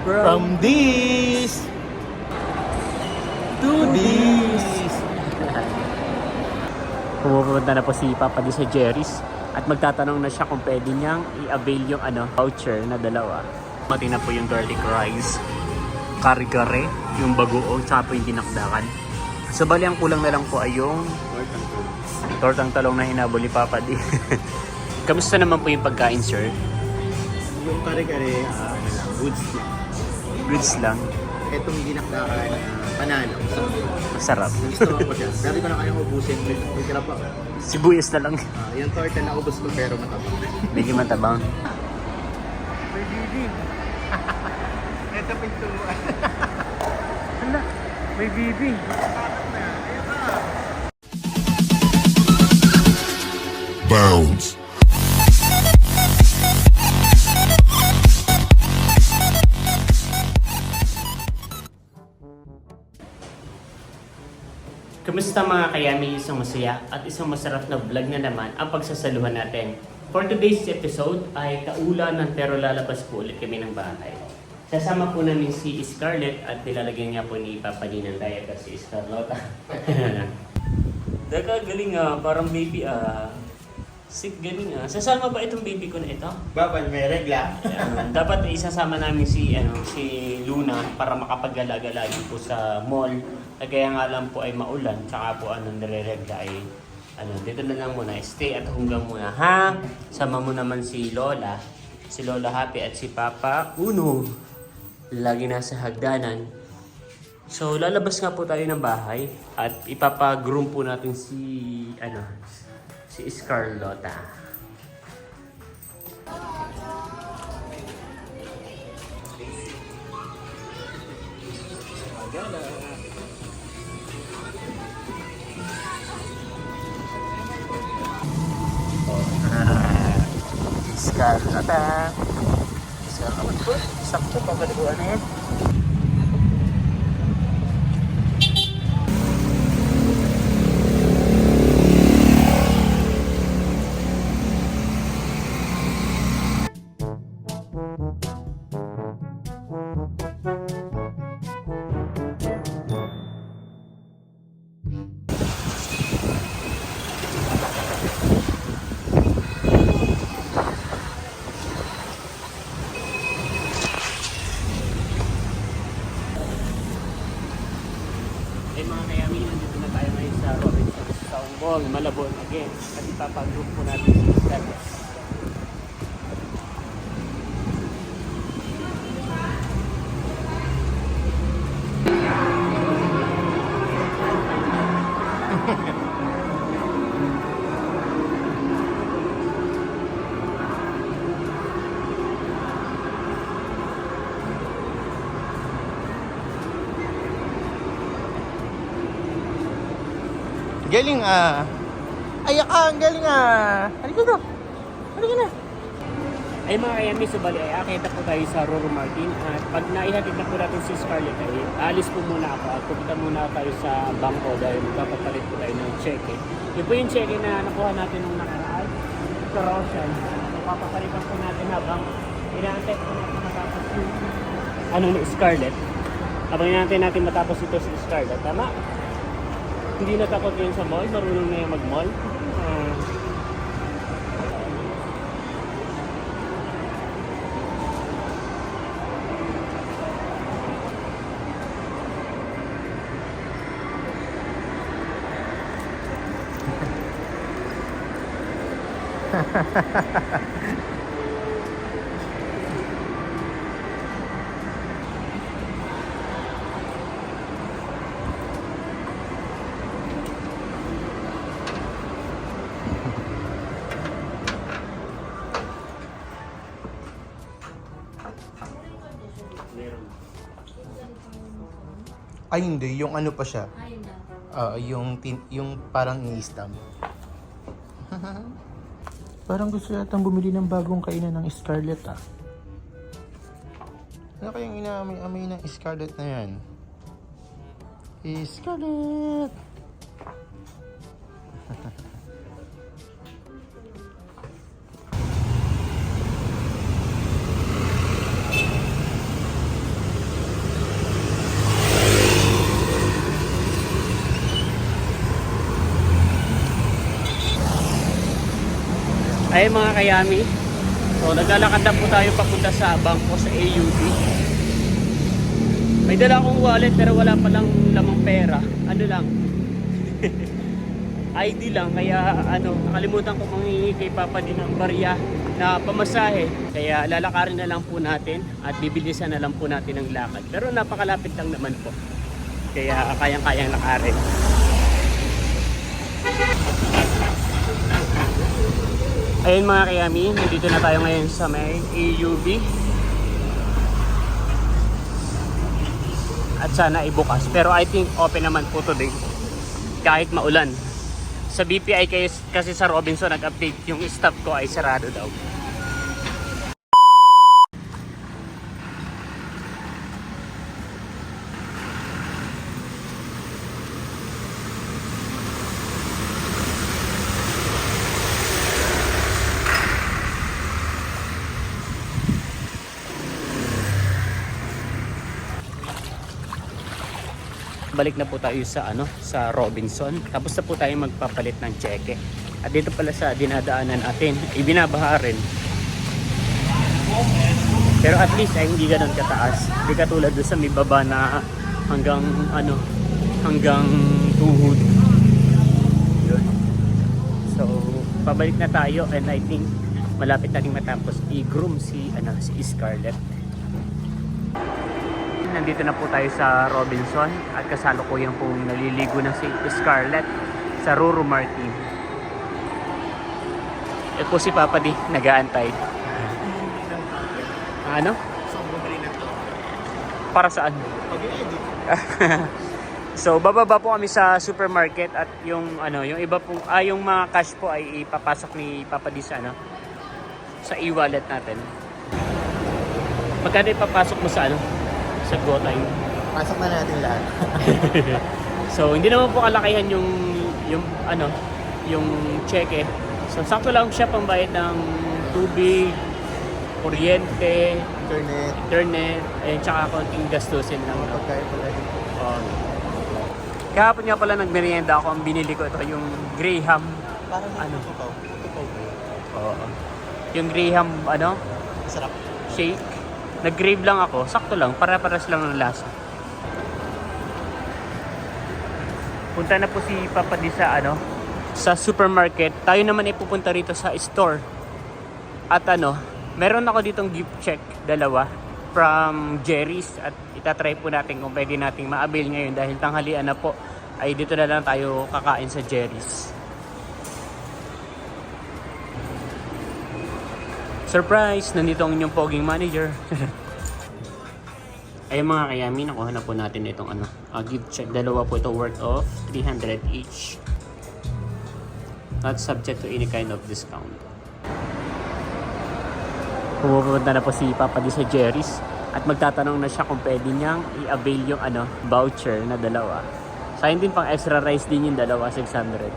From this to this. Pumupunta na po si Papa di sa Jerry's at magtatanong na siya kung pwede niyang i-avail yung voucher na dalawa. Mati na po yung garlic rice, kare-kare, yung bagoong, tsaka po yung dinakdakan. So bali ang kulang na lang po ay yung tortang talong na hinabol ni Papa di. Kamusta naman po yung pagkain, sir? Yung kare-kare, goods lang. Goods lang. Itong dinakdakan, panalo. Masarap. Gusto ko siya. Pero di ko na kayang ubusin. May tira pa. Sibuyas na lang. Yung torta na ubus ko pero matabang. Medyo matabang. May bibi. Ito pintuan. Hala, may bibi. Bounds. Kamusta mga kayami, isang masaya at isang masarap na vlog na naman ang pagsasaluhan natin. For today's episode ay kaulanan pero lalabas po ulit kami ng bahay. Kasama po namin si Scarlett at nilalagyan niya po ni Papa Di ng diet at si Scarlota. Daga, galing parang baby sick, galing Sasama ba itong baby ko na ito? Babal, may regla. Dapat isasama namin si Luna para makapaggala-gala po sa mall. Kaya nga lang po ay maulan, tsaka po nire-regla ay dito na lang muna, stay at hanggang muna ha. Sama mo naman si Lola Happy at si Papa Uno. Lagi nasa hagdanan. So lalabas nga po tayo ng bahay at ipapa-groom po natin si Scarlota. Scarlota. Scarlota. Sakto pa kaliguan eh. Mga kayami, nandito na tayo ngayon sa Robinson's Town Mall, Malabon again. At ipapag-group po natin si Scarlett. Galing Ayak ang galing Halika na. Halika na. Ay mga kayami, subali ay akita po tayo sa Roro Martin. At pag naihatid na po natin si Scarlett ay alis po muna ako at pupunta muna tayo sa bangko dahil magpapapalit po tayo ng cheque. Yun po yung cheque na nakuha natin nung nakaraan. Sa Roshan. Papapalitan po natin habang inaantay po natin matapos yung ni Scarlett. Habang inaantay natin matapos ito si Scarlett. Tama? Hindi natakot yun sa mall, marunong na yung mag-mall. Ay hindi, yung ano pa siya. Yung parang i-stamp. Parang gusto yatang bumili ng bagong kainan ng Scarlett Ano kayang inaamoy-amoy ng Scarlett na yan? Scarlett! Ay mga kayami, so naglalakad na po tayo papunta sa bangko sa AUB. May dala akong wallet pero wala palang lamang pera. Ano lang ID lang, kaya nakalimutan ko manghingi kay Papa din ng barya na pamasahe. Kaya lalakarin na lang po natin at bibilisan na lang po natin ang lakad. Pero napakalapit lang naman po. Kaya kayang-kayang lakarin. Ayun mga kayami, nandito na tayo ngayon sa may AUB. At sana ibukas. Pero I think open naman po today. Kahit maulan. Sa BPI kasi sa Robinson nag-update yung stop ko ay sarado daw. Balik na po tayo sa Robinson. Tapos na po tayo magpapalit ng cheque. At dito pala sa dinadaanan natin, ibinabaha rin. Pero at least ay hindi ganoon kataas. Hindi katulad doon sa may baba na hanggang tuhod. Yun. So, pabalik na tayo and I think malapit nating matapos i-groom si Scarlett. Nandito na po tayo sa Robinson at kasalukuyan pong naliligo na si Scarlett sa Ruru Martin. Ito po si Papa D, nag-aantay. Ano? Para saan? So bababa po kami sa supermarket at yung iba pong yung mga cash po ay ipapasok ni Papa D sa e-wallet natin. Magkano ipapasok mo sa sa GoTime? Pasok na natin lahat. So hindi naman po kalakihan yung cheque. So sakto lang siya pambayad ng tubig, kuryente, internet, and tsaka konting gastusin lang. Pagkain pala dito. Kahapon nga pala nagmerienda ako, ang binili ko ito yung Graham. Parang tupaw. Tupaw ba yun? Oo. Yung Graham Masarap. shake. Nag-grave lang ako, sakto lang, para-paras lang ng lasa. Punta na po si Papa di sa supermarket. Tayo naman ay pupunta rito sa store. At meron ako ditong gift check, 2 from Jerry's at itatry po natin kung pwede nating ma-avail ngayon dahil tanghalian na po ay dito na lang tayo kakain sa Jerry's. Surprise! Nandito ang inyong poging manager. Ay mga kayami, nakuha na po natin itong gift check. 2 po ito, worth of 300 each. Not subject to any kind of discount. Pumupunta na po si Papa di sa Jerry's at magtatanong na siya kung pwede niyang i-avail yung voucher na 2. Sa din pang extra rice din yung 2, 600.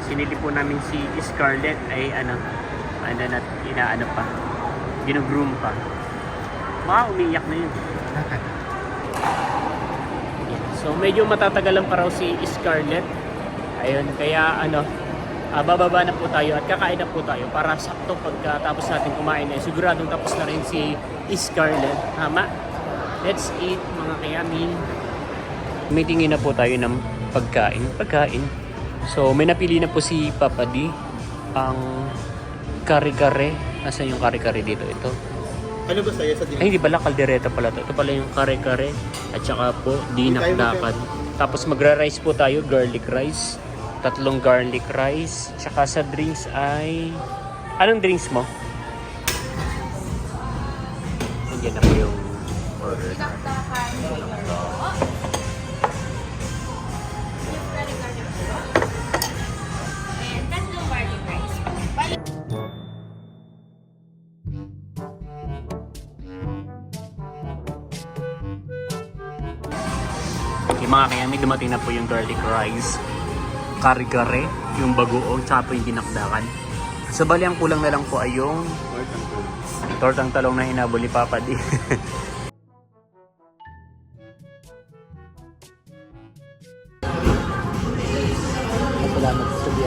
Sinili po namin si Scarlett ay gino-groom pa. Umiiyak na yun. So medyo matatagalan pa raw si Scarlett. Ayun, kaya bababa na po tayo at kakain na po tayo para sakto pagkatapos natin kumain ay siguradong tapos na rin si Scarlett. Tama? Let's eat mga kayami. May tingin na po tayo ng pagkain. So may napili na po si Papa D ang kare-kare. Nasaan yung kare-kare dito? Ito. Ano ba sa'yo sa dinner? Ay, hindi pala, kaldereta pala to. Ito pala yung kare-kare at saka po dinakdakan. Tapos magra-rice po tayo, garlic rice. 3 garlic rice. Tsaka sa drinks ay... Anong drinks mo? Nandiyan na po yung order. Yung mga kayami, dumating na po yung garlic rice, kare-kare, yung bagoong, tsaka po yung dinakdakan. So bali ang kulang na lang po ay yung tortang talong na hinabol ni Papa D.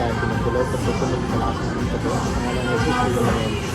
Yan, pinagdalaw. Pagkasunod sa lakas ng dito po. Ang pangalan ay Jesus Villarreal.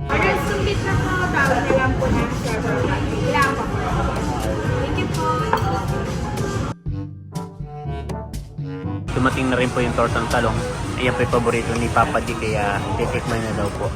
Order sumbit na po, tawag na lang po ng server. Kailangan pa po. Thank you po. Dumating na rin po yung tortang talong. Ayan po yung paborito ni Papa D, kaya titikman na daw po.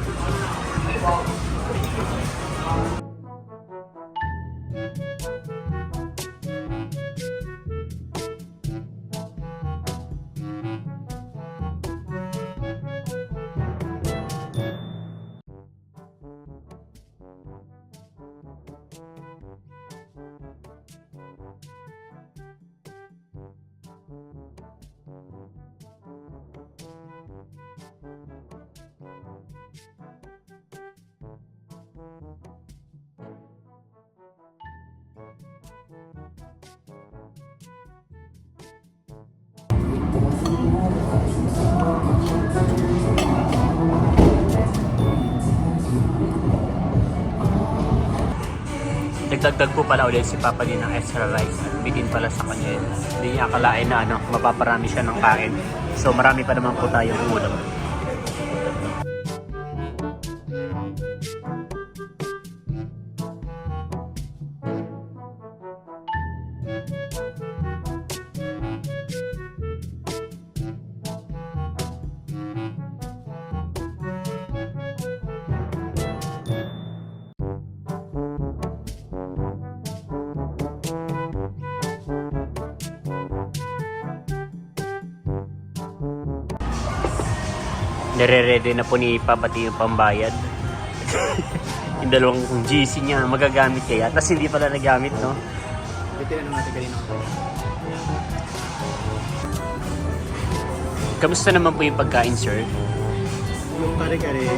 Nagdagdag po pala ulit si Papa din ng extra rice at bitin pala sa kanya yun. Hindi niya akalain na mapaparami siya ng kain. So marami pa naman po tayong ulam. Nire-ready na po ni Papa T yung pambayad. Yung dalawang GC niya magagamit kaya. Tapos hindi pala nagamit, no? Ito na natin kanina. Kamusta naman po yung pagkain, sir? Yung kare-kare,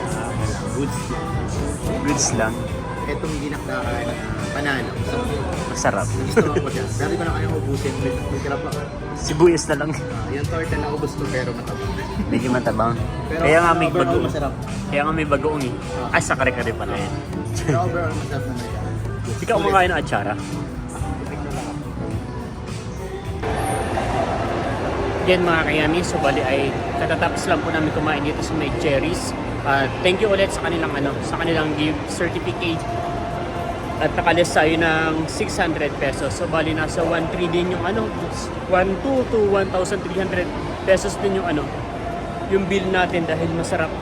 goods lang. Goods lang. Itong ginakdakan panalo. Masarap. Gusto ko siya. Dami ko na kayang ubusin. May tira pa. Sibuyas na lang. Yung torta na ubus ko pero matabang. Medyo matabang. Pero Kaya nga may overall, bagoong. masarap. Kaya nga may bagoong eh. Ay, sa kare-kare pala yun. Pero overall masarap naman yan. Hindi ka kumakain ng atsara. Yan mga kayami, so bali ay katatapos lang po namin kumain dito sa may Cherries. Thank you ulit sa kanilang gift certificate. At nakalis tayo ng 600 pesos. So bali nasa 1,300 din yung 1,200 to 1,300 pesos din yung yung bill natin dahil masarap.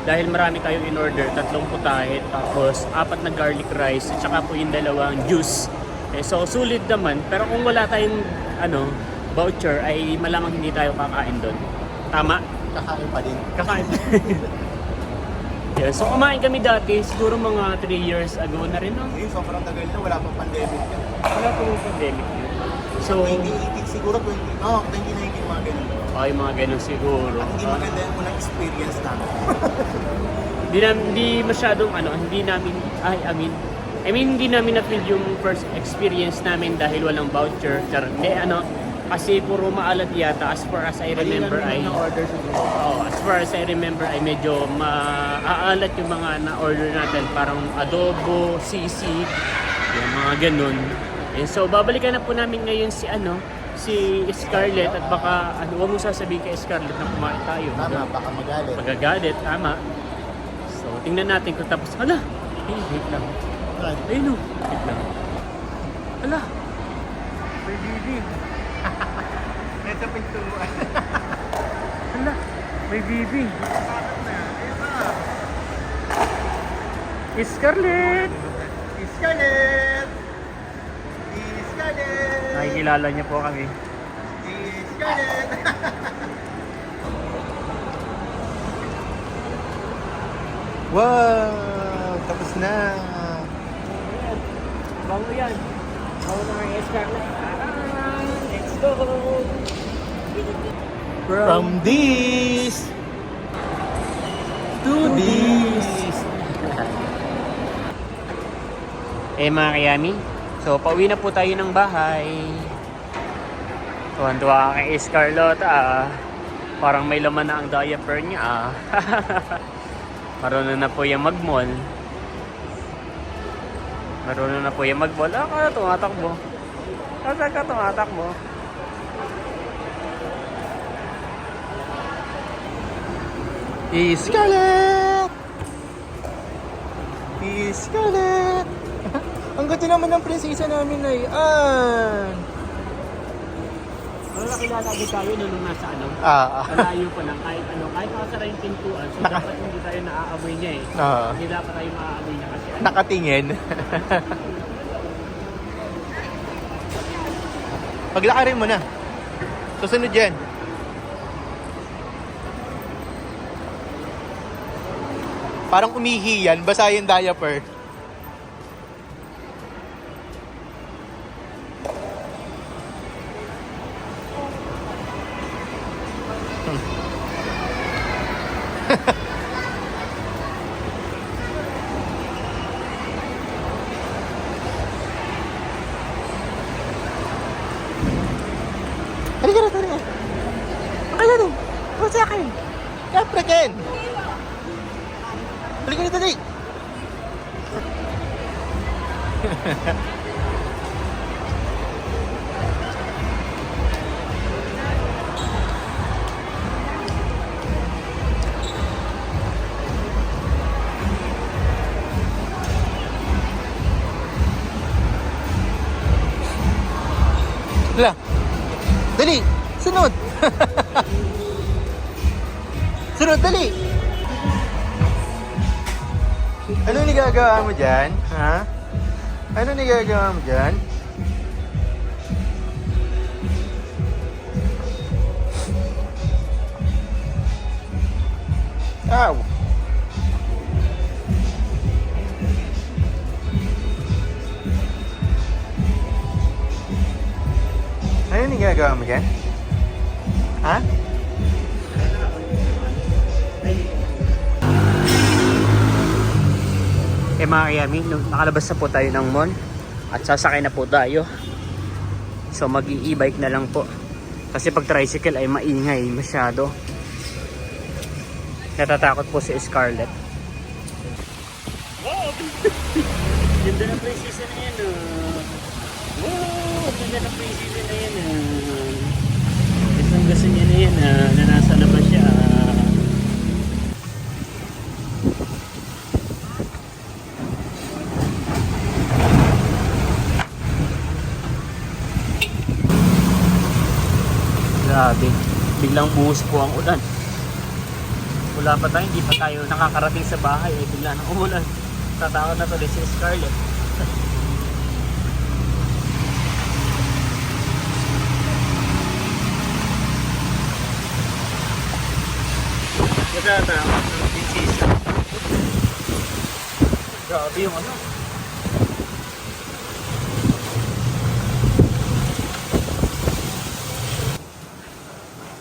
Dahil marami tayong in order, 3 putahe, tapos 4 na garlic rice, at saka po yung 2 juice. Okay, so sulit naman, pero kung wala tayong voucher ay malamang hindi tayo kakain doon. Tama? Kakain pa din. Kakain. Yeah, so kumain kami dati, siguro mga 3 years ago na rin, no? Ngayon, sobrang tagal na. Wala pang pandemic yan. Wala po yung pandemic yun. So, 2018 siguro, 2019 mga ganun. ay mga ganun siguro. At hindi maganda yung unang experience namin. Hindi masyadong hindi namin, hindi namin na-feel yung first experience namin dahil walang voucher. Hindi, kasi puro maalat yata as far as I remember ay order sa grupo. as far as I remember ay medyo maaalat yung mga na-order natin, parang adobo, sisig, yung mga ganun. And so babalikan na po namin ngayon si Scarlett at baka huwag mo sasabihin kay Scarlett na kumain tayo. Tama, baka magalit. Magagalit, tama. So tingnan natin kung tapos, wait lang. Ayun o, wait lang. May bibi. Ito pintuan. May bibi. Scarlett! Scarlett! Scarlett! Nakikilala niya po kami. Scarlett! Wow! Tapos na! Bago yan. Bago na ang Scarlett. Let's go! From this to this. Eh mga kayami, so pauwi na po tayo ng bahay. Tuwan-tuwa kay Scarlett. Parang may laman na ang diaper niya. Marunong na po yung mag-mall. Marunong na po yung mag-mall. Kaya tumatakbo. Kasi ka tumatakbo. Scarlett! Scarlett! Ang ganda naman ng prinsesa namin na yan. Pero nakilala din tayo nung nasa ano. Ah. Malayo pa lang. Kahit nakasara yung pintuan. So dapat hindi tayo naaamoy niya eh. Hindi dapat tayo maaamoy niya kasi. Nakatingin. Paglakarin mo na. Susunod yan. Parang umihi yan, basa yung diaper. Halika na, halika. Kaya din. Huwag sa akin. Kapre, Ken. Halika na, dali. Hala. Dali. Sunod. Sunod, dali. Ano nagagawa mo dyan? Ha? Ano nagagawa mo dyan? Ow! Ano nagagawa mo dyan? Ha? Eh mga kayami, nakalabas na po tayo ng mall at sasakay na po tayo. So mag-i-e-bike na lang po. Kasi pag tricycle ay maingay masyado. Natatakot po si Scarlett. Wow! Ganda ng prinsesa na yan. Wow! Ganda ng prinsesa na yan. Gusto niya na yan na nasa labas siya. Grabe, biglang buhos po ang ulan. Wala pa tayo, hindi pa tayo nakakarating sa bahay ay bigla nang umulan. Tatakot na to din si Scarlett. Natatakot ng prinsesa. Grabe yung ano.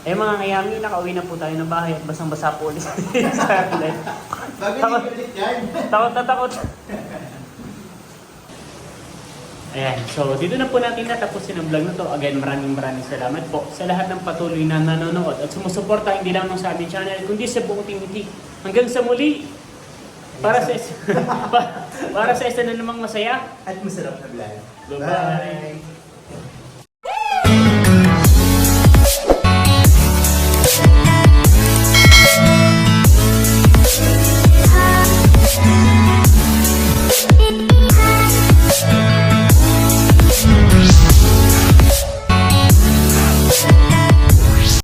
Eh mga kayami, nakauwi na po tayo ng bahay at basang-basa po ulit sa Scarlett. Bakit ulit yan? Takot na takot. Ayan, so dito na po natin natapusin ang vlog na to. Again, maraming salamat po sa lahat ng patuloy na nanonood at sumusuporta hindi lang sa aming channel, kundi sa buong Tingiti. Hanggang sa muli, para sa isa na namang masaya At masarap na vlog. Bye-bye.